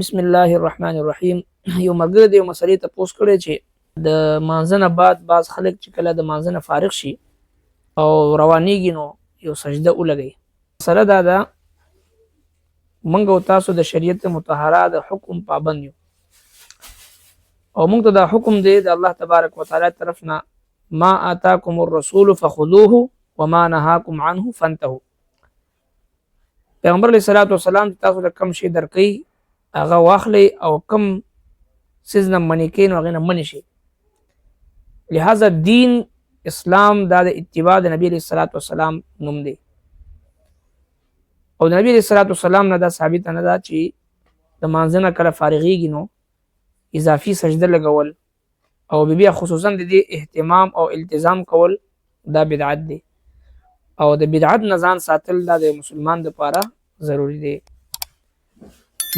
بسم الله الرحمن الرحیم. یو ملګری د یو مسلې ته پوښتنه کړې چې د مانځنه بعد بعض خلک چې کله د مانځنه فارغ شي او روانيږي نو یو سجده ولګي. مسله دا ده موږ او تاسو د شریعت مطهره د حکم پابند یو او موږ ته دا حکم دی د الله تبارک وتعالى طرفنا ما آتاکم الرسول فخذوه وما نهاکم عنه فانتهوا. پیغمبر علیه الصلاۃ والسلام تاسو د کم شي درکې هغه واخلي او کم سیزنه منی کین او غنه منی شي. لہذا دین اسلام دا د اتباع د نبی علیہ الصلوۃ والسلام نوم دی او د نبی علیہ الصلوۃ والسلام نه دا ثابت نه دا چې د مانځنه کله فارغیږي نو اضافي سجده لګول او بیا خصوصا د دې اهتمام او التزام کول دا بدعت دی او د بدعت نه ځان ساتل دا د مسلمان لپاره ضروری دی.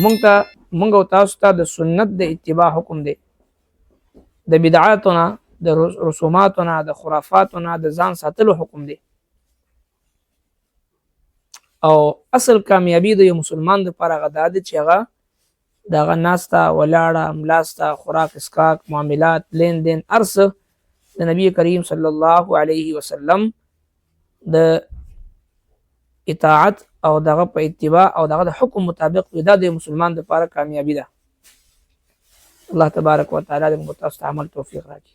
مونږ او تاسو ته د سنت د اتباع حکم دی. د بدعاتونه د رسوماتونه د خرافاتونه د ځان ساتلو حکم دی او اصل کامیابی د یو مسلمان لپاره غدا دی چې هغه دغه ناستا ولاړه ملاستا خوراک اسکاک معاملات لین دین ارس د نبی کریم صلی الله علیه وسلم د اطاعت او دغه په اتباع او دغه د حکم مطابق دا د مسلمان لپاره کامیابی ده. الله تبارک وتعالى د متاسف عمل توفیق راکړي.